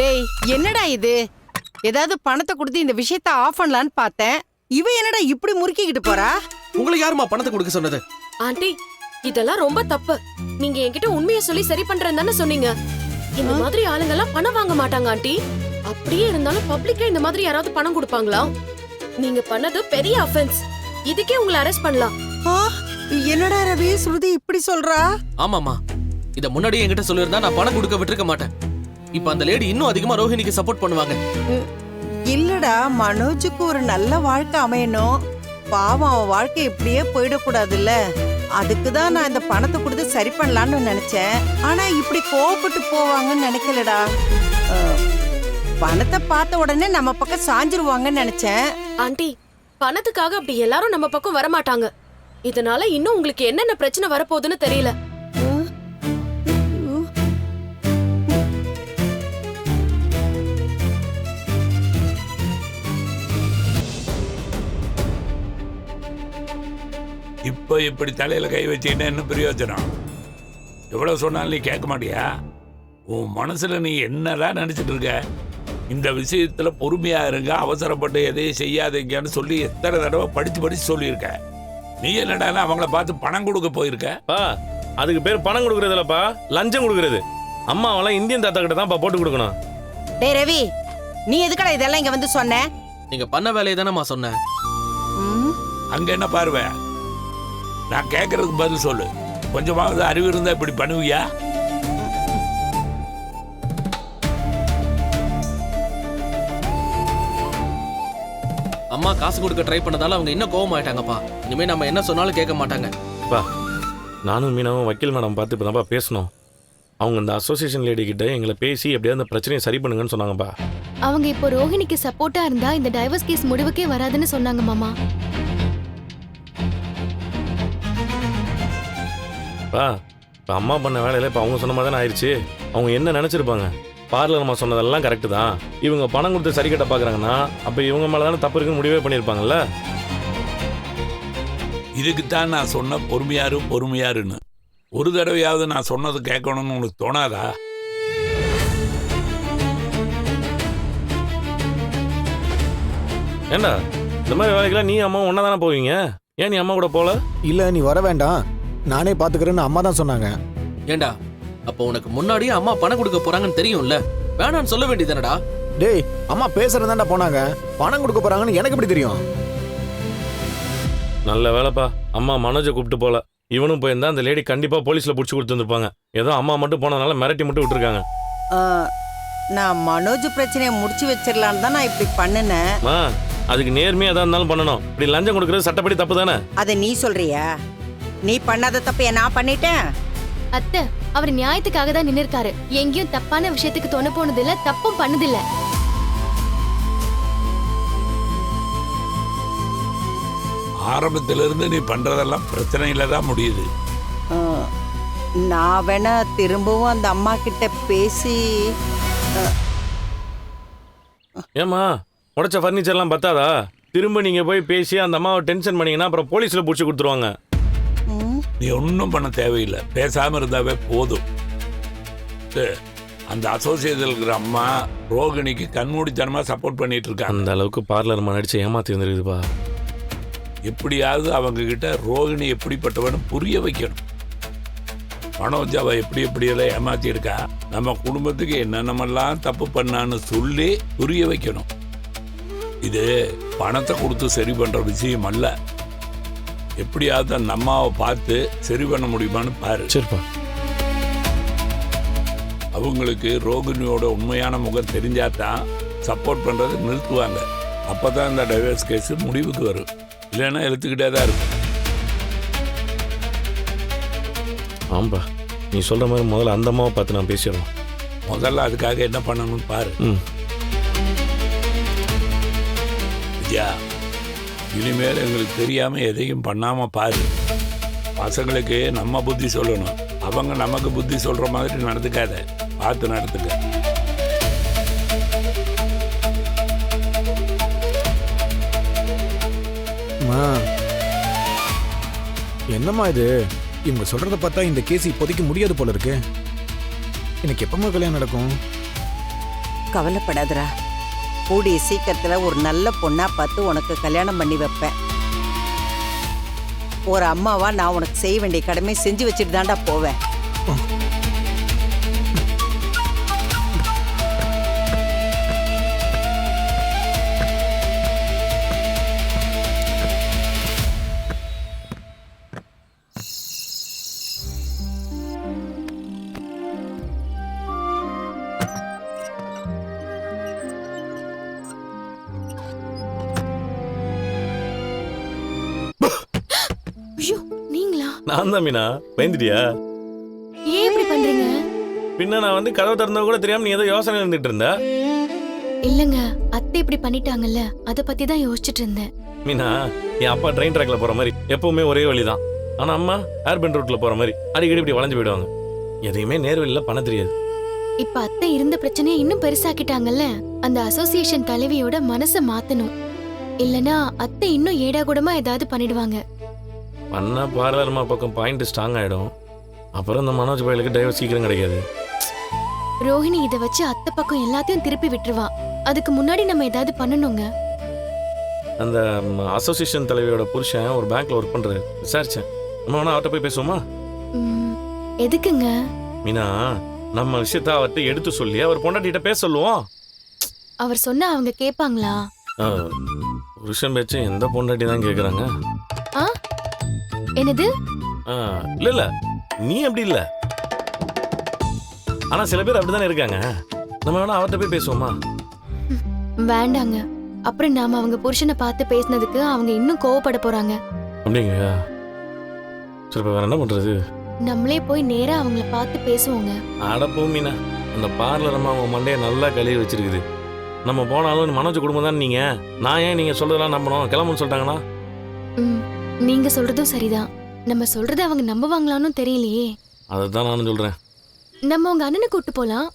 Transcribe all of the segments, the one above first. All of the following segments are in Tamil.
டேய் என்னடா இது? ஏதாவது பணத்தை கொடுத்து இந்த விஷயத்த ஆஃப் பண்ணலான்னு பார்த்தேன். இவ என்னடா இப்படி முறுக்கிக்கிட்டு போறா? உங்களுக்கு யாருமா பணத்தை கொடுக்க சொன்னது? ஆண்டி, இதெல்லாம் ரொம்ப தப்பு. நீங்க என்கிட்ட உண்மையை சொல்லி சரி பண்றேன்னு தானே சொன்னீங்க. இந்த மாதிரி ஆளுங்க எல்லாம் பணம் வாங்க மாட்டாங்க ஆண்டி. அப்படியே இருந்தாலும் பப்ளிக்கா இந்த மாதிரி யாராவது பணம் கொடுப்பாங்களா? நீங்க பண்ணது பெரிய அஃபென்ஸ். இதுக்கே உங்களை அரெஸ்ட் பண்ணலாம். என்னடா ரவி ஸ்ருதி இப்படி சொல்றா? ஆமாமா, இத முன்னாடியே என்கிட்ட சொல்லியிருந்தா நான் பணம் கொடுக்க விட்டுருக்க மாட்டேன். இப்ப அந்த லேடி இன்னும் அதிகமா ரோஹிணிக்கு சப்போர்ட் பண்ணுவாங்க. இல்லடா, மனோஜுக்கு ஒரு நல்ல வாழ்க்கை அமையணும். பாவம் அவன் வாழ்க்கை இப்படியே போயிடக்கூடாதுல்ல. அதுக்குதான் நான் இந்த பணத்தை கொடுத்து சரி பண்ணலான்னு நினைச்சேன். ஆனா இப்படி கோவப்பட்டு போவாங்கன்னு நினைக்கலடா. பணத்தை பார்த்த உடனே நம்ம பக்கம் சாஞ்சிருவாங்கன்னு நினைச்சேன். ஆண்டி, பணத்துக்காக அப்படி எல்லாரும் நம்ம பக்கம் வரமாட்டாங்க. இதனால இன்னும் உங்களுக்கு என்னென்ன பிரச்சனை வரப்போகுதுன்னு தெரியல. இப்போ இப்படி தலையில கை வச்சுக்கிட்டா என்ன பிரயோஜனம்? எவ்வளவு சொன்னாலும் நீ கேட்க மாட்டியா? உன் மனசுல நீ என்னதான் நினைச்சிட்டு இருக்க? இந்த விஷயத்துல பொறுமையா இருங்க, அவசரப்பட்டு எதையும் செய்யாதீங்கன்னு சொல்லி எத்தனை தடவை படிச்சு சொல்லியிருக்க. நீ என்னடா அவங்கள பார்த்து பணம் கொடுக்க போயிருக்க? அதுக்கு பேர் பணம் கொடுக்கறது இல்லப்பா, லஞ்சம் கொடுக்கறது. அம்மாவெல்லாம் இந்தியன் தாத்தா கிட்ட தான் போட்டு கொடுக்கணும். டேய் ரவி, நீ எதுக்கடா இதெல்லாம் இங்க வந்து சொன்ன? நீங்க பண்ண வேலையை தானேமா சொன்னேன். அங்க என்ன பார்வை? நான் கேட்கறதுக்கு பதில் சொல்லு. கொஞ்சமாவது அறிவு இருந்தா இப்படி பண்ணுவியா? அம்மா காசு கொடுக்க ட்ரை பண்ணதால அவங்க இன்னும் கோவம் ஆயிட்டாங்கப்பா. இனிமே நம்ம என்ன சொன்னாலும் கேட்க மாட்டாங்க. நானும் மீனாவும் வக்கீல் மேடம் பார்த்து இப்பதான்ப்பா பேசணும். அவங்க இந்த அசோசியேஷன் லேடி கிட்ட எங்களை பேசி எப்படியாவது இந்த பிரச்சனையை சரி பண்ணுங்கன்னு சொன்னாங்கப்பா. அவங்க இப்போ ரோஹிணிக்கு சப்போர்ட்டா இருந்தா இந்த டைவர்ஸ் கேஸ் முடிவுக்கே வராதுன்னு சொன்னாங்க மாமா. இப்போ அம்மா பண்ண வேலையில இப்போ அவங்க சொன்ன மாதிரி தானே ஆயிடுச்சு. அவங்க என்ன நினைச்சிருப்பாங்க? பார்லர் அம்மா சொன்னதெல்லாம் கரெக்டு தான், இவங்க பணம் கொடுத்து சரி கட்ட பார்க்குறாங்கன்னா அப்போ இவங்க மேலே தானே தப்பு இருக்குன்னு முடிவே பண்ணியிருப்பாங்கல்ல. இதுக்குத்தான் நான் சொன்ன பொறுமையாருன்னு. ஒரு தடவையாவது நான் சொன்னது கேட்கணும்னு உனக்கு தோணாதா? ஏண்டா இந்த மாதிரி வேலைக்கெல்லாம் நீ அம்மா ஒன்னா தானே போவீங்க? ஏன் நீ அம்மா கூட போல? இல்ல, நீ வர வேண்டாம், நானே பாத்துக்கிறேன்னு அம்மா தான் சொன்னாங்க. ஏண்டா, அப்போ உனக்கு முன்னாடியே அம்மா பணம் கொடுக்க போறாங்கன்னு தெரியும்ல, வேணான்னு சொல்ல வேண்டியதானடா? டேய், அம்மா பேசுறதாண்டா போனாங்க, பணம் கொடுக்க போறாங்கன்னு எனக்கு எப்படி தெரியும்? நல்ல வேலைப்பா, அம்மா மனோஜை கூப்பிட்டு போல. இவனும் போயிருந்தா அந்த லேடி கண்டிப்பா போலீஸ்ல புடிச்சு கொடுத்துருப்பாங்க. ஏதோ அம்மா மட்டும் போனதுனால மிரட்டி மட்டும் விட்டுருக்காங்க. நான் மனோஜ் பிரச்சனையை முடிச்சு வச்சிடலான்னு தான் நான் இப்படி பண்ணினேன். அதுக்கு நேர்மையா எதா இருந்தாலும் பண்ணணும். இப்படி லஞ்சம் கொடுக்கறது சட்டப்படி தப்பு தானே? அதை நீ சொல்றியா? நீ பண்ணாத தப்ப நான் பண்ணிட்டேன். அத்தை, அவர் நியாயத்துக்காக தான் நின்னுருக்காரு. எங்கேயும் தப்பான விஷயத்துக்கு தொண போனதில்ல, தப்பும் பண்ணதில்ல. ஆரம்பத்திலிருந்து நீ பண்றதெல்லாம் பிரச்சனையில தான் முடியுது. நான் வேணா திரும்பவும் அந்த அம்மா கிட்ட பேசி. ஏமா உடைச்ச ஃபர்னிச்சர்லாம் பத்தாதா? திரும்ப நீங்க போய் பேசி அந்த அம்மாவை டென்ஷன் பண்ணீங்கன்னா அப்புறம் போலீஸ்ல புடிச்சு கொடுத்துருவாங்க. நீ ஒன்றும் பண்ண தேவையில்லை, பேசாம இருந்தாவே போதும். அந்த அசோசியேஷன் இருக்கிற அம்மா ரோகிணிக்கு கண்மூடித்தனமா சப்போர்ட் பண்ணிட்டு இருக்காங்க. அந்த அளவுக்கு பார்லர் நடிச்சு ஏமாத்தி வந்துருக்குதுப்பா. எப்படியாவது அவங்க கிட்ட ரோகிணி எப்படிப்பட்டவனு புரிய வைக்கணும். மனோஜ் அவ எப்படியெல்லாம் ஏமாத்தி இருக்கா, நம்ம குடும்பத்துக்கு என்னென்னமெல்லாம் தப்பு பண்ணான்னு சொல்லி புரிய வைக்கணும். இது பணத்தை கொடுத்து சரி பண்ற விஷயம் அல்ல. எப்படியாவது அந்த அம்மாவை பார்த்து சரி பண்ண முடியுமான்னு பாரு. சரிப்பா. அவங்களுக்கு ரோகிணியோட உண்மையான முகம் தெரிஞ்சாதான் சப்போர்ட் பண்றது நிறுத்துவாங்க. அப்பதான் இந்த டைவர்ஸ் கேஸ் முடிவுக்கு வரும். இல்லைன்னா எழுத்துக்கிட்டே தான் இருக்கும். ஆம்பா, நீ சொல்ற மாதிரி முதல்ல அந்த அம்மாவை பார்த்து நான் பேசிடுறோம். முதல்ல அதுக்காக என்ன பண்ணணும்னு பாரு. விஜயா, இனிமேல் எங்களுக்கு தெரியாம எதையும் பண்ணாம பாரு. பசங்களுக்கு நம்ம புத்தி சொல்லணும், அவங்க நமக்கு புத்தி சொல்ற மாதிரி நடந்துக்காத. பார்த்து நடத்துக்க. என்னம்மா இது? இவங்க சொல்றத பார்த்தா இந்த கேஸ் இப்போதைக்கு முடியாது போல இருக்கு. எனக்கு எப்பமா கல்யாணம் நடக்கும்? கவலைப்படாதடா. கூடிய சீக்கிரத்துல ஒரு நல்ல பொண்ணா பார்த்து உனக்கு கல்யாணம் பண்ணி வைப்பேன். ஒரு அம்மாவா நான் உனக்கு செய்ய வேண்டிய கடமை செஞ்சு வச்சுட்டு தான்டா போவேன். ஐயோ நீங்களா? நான் தான் மீனா, பயந்துட்டியா? ஏன் இப்படி பண்றீங்க? பின்ன நான் வந்து கதவை திறந்தா கூட தெரியாம நீ ஏதோ யோசனை இருந்துட்டு இருந்த. இல்லங்க, அத்தை இப்படி பண்ணிட்டாங்கல்ல, அத பத்தி தான் யோசிச்சுட்டு இருந்தேன். மீனா, என் அப்பா ட்ரெயின் ட்ராக்ல போற மாதிரி எப்பவுமே ஒரே வழிதான். ஆனா அம்மா ஏர்பென் ரூட்ல போற மாதிரி அடிக்கடி இப்படி வளைஞ்சு போயிடுவாங்க. எதையுமே நேர்வழியில பண்ண தெரியாது. இப்ப அத்தை இருந்த பிரச்சனையை இன்னும் பெருசாக்கிட்டாங்கல்ல. அந்த அசோசியேஷன் தலைவியோட மனசை மாத்தணும். இல்லனா அத்தை இன்னும் ஏடாகூடமா ஏதாவது பண்ணிடுவாங்க. பண்ணா பார்லர்மா பக்கம் பாயிண்ட் ஸ்ட்ராங் ஆயிடும். அப்புறம் இந்த மனோஜ் பயலுக்கு டைவர்ஸ் சீக்கிரம் கிடைக்காது. ரோஹிணி இத வச்சு அத்தை பக்கம் எல்லாத்தையும் திருப்பி விட்டுருவா. அதுக்கு முன்னாடி நம்ம ஏதாவது பண்ணணுங்க. அந்த அசோசியேஷன் தலைவியோட புருஷன் ஒரு பேங்க்ல ஒர்க் பண்றாரு, விசாரிச்சேன். நம்ம வேணா அவர்கிட்ட போய் பேசுவோமா? எதுக்குங்க? மீனா, நம்ம விஷயத்த அவர்கிட்ட எடுத்து சொல்லி அவர் பொண்டாட்டிகிட்ட பேச சொல்லுவோம். அவர் சொன்னா அவங்க கேட்பாங்களா? புருஷன் பேச்சு எந்த பொண்டாட்டி தான் கேக்குறாங்க? என்னது? இல்ல இல்ல, நீ அப்படி இல்ல. ஆனா சில பேர் அப்படித்தானே இருக்காங்க. நம்ம வேணா அவர்கிட்ட போய் பேசுவோமா? வேண்டாங்க. அப்புறம் நாம அவங்க புருஷனை பார்த்து பேசினதுக்கு அவங்க இன்னும் கோவப்பட போறாங்க. அப்படிங்க? சரி, வேற என்ன பண்றது? நம்மளே போய் நேரா அவங்கள பார்த்து பேசுவோங்க. அடப்போ மீனா, அந்த பார்லர் அம்மா அவங்க மண்டையை நல்லா கழுவி வச்சிருக்குது. நம்ம போனாலும் மனோஜ் குடும்பம் தான். நீங்க நான் ஏன் நீங்க சொல்றதெல்லாம் நம்பணும்? கிளம்புன்னு சொல்லிட்டாங்கன்னா? நீங்க சொல்றதும் சரிதான். நம்ம சொல்றத அவங்க நம்புவாங்களான்னு தெரியலையே. அதான் நானும் சொல்றேன். நம்ம உங்க அண்ணனை கூட்டு போலாம்.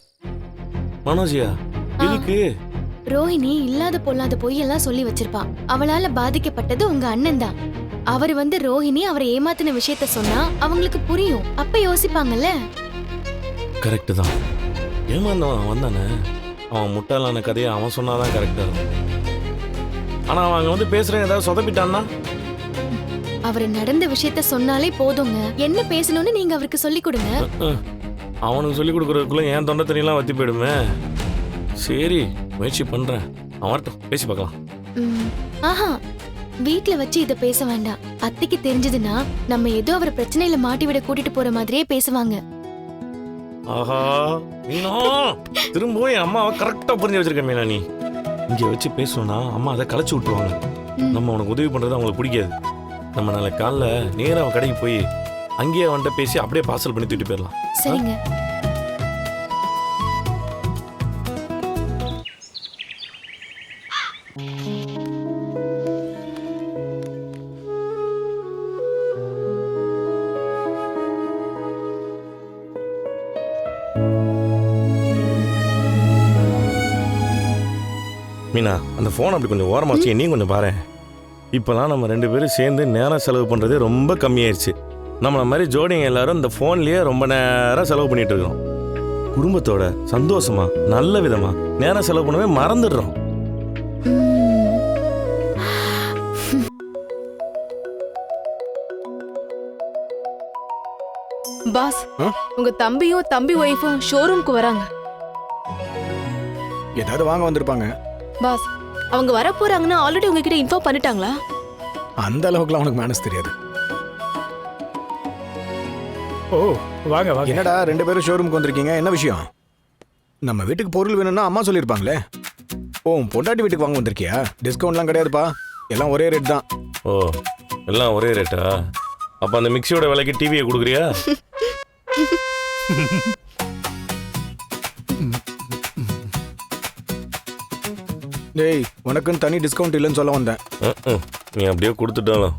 மனோஜியா? எதுக்கு? ரோஹிணி இல்லாத பொல்லாத பொய்யெல்லாம் சொல்லி வச்சிருப்பா. அவளால பாதிக்கப்பட்டது உங்க அண்ணன் தான். அவர் வந்து ரோஹிணி அவரை ஏமாத்தின விஷயத்த சொன்னா அவங்களுக்கு புரியும். அப்ப யோசிப்பாங்கல்ல. கரெக்ட் தான். ஏமாந்தவன் வந்தானே, அவன் முட்டாளான கதையை அவன் சொன்னாதான் கரெக்டா இருக்கும். ஆனா அவன் அங்க வந்து பேசுறேன் ஏதாவது சொதப்பிட்டான்னா? அவர் நடந்த விஷயத்த சொன்னாலே போதுங்க. என்ன பேசணும்னு நீங்க அவருக்கு சொல்லி கொடுங்க. அவனுக்கு சொல்லி கொடுக்கறதுக்குள்ள என் தொண்டை தண்ணியெல்லாம் வத்தி போயிடுமே. சரி, முயற்சி பண்றேன். அவர்கிட்ட பேசி பார்க்கலாம். ஆஹா, வீட்ல வச்சு இத பேச வேண்டாம். அத்தைக்கு தெரிஞ்சதுன்னா நம்ம ஏதோ அவர் பிரச்சனையில மாட்டி விட கூட்டிட்டு போற மாதிரியே பேசுவாங்க. ஆஹா, மீனா, திரும்பவும் என் அம்மாவை கரெக்டா புரிஞ்சு வச்சிருக்க மீனா. நீ இங்க வச்சு பேசணும்னா அம்மா அதை களைச்சு விட்டுருவாங்க. நம்ம உனக்கு உதவி பண்றது அவங்களுக்கு பிடிக்காது. நம்ம நாளைக்கு காலைல நேரா அவன் கடைக்கு போய் அங்கேயே அவன்கிட்ட பேசி அப்படியே பார்சல் பண்ணி தூக்கிட்டு போயிடலாம். சரிங்க. மீனா, அந்த ஃபோன் அப்படி கொஞ்சம் ஓரமாக வச்சு என்னையும் கொஞ்சம் பாரு. இப்போலாம் நம்ம 2 பேரும் சேர்ந்து நேரம் செலவு பண்ணுறதே ரொம்ப கம்மியாயிருச்சு. நம்மளை மாதிரி ஜோடிங்க எல்லாரும் இந்த ஃபோன்லேயே ரொம்ப நேரம் செலவு பண்ணிட்டு இருக்கிறோம். குடும்பத்தோட சந்தோஷமா நல்ல விதமா நேரம் செலவு பண்ணவே மறந்துடுறோம். பாஸ், உங்க தம்பியும் தம்பி ஒய்ஃபும் ஷோரூம்க்கு வராங்க. ஏதாவது வாங்க வந்திருப்பாங்க. பாஸ், அவங்க வர போறாங்கன்னா ஆல்ரெடி உங்ககிட்ட இன்ஃபார்ம் பண்ணிட்டாங்களா? அந்த அளவுக்குலாம் உனக்கு மேனஸ் தெரியாது. ஓ, வாங்க வாங்க. என்னடா 2 பேரும் ஷோரூமுக்கு வந்திருக்கீங்க, என்ன விஷயம்? நம்ம வீட்டுக்கு பொருள் வேணும்னா அம்மா சொல்லியிருப்பாங்களே. ஓ, பொண்டாட்டி வீட்டுக்கு வாங்க வந்திருக்கியா? டிஸ்கவுண்ட்லாம் கிடையாதுப்பா, எல்லாம் ஒரே ரேட் தான். ஓ, எல்லாம் ஒரே ரேட்டா? அப்போ அந்த மிக்சியோட விலைக்கு டிவியை கொடுக்குறியா? டேய், உனக்குன்னு தனி டிஸ்கவுண்ட் இல்லைன்னு சொல்ல வந்தேன். நீ அப்படியே கொடுத்துட்டாலும்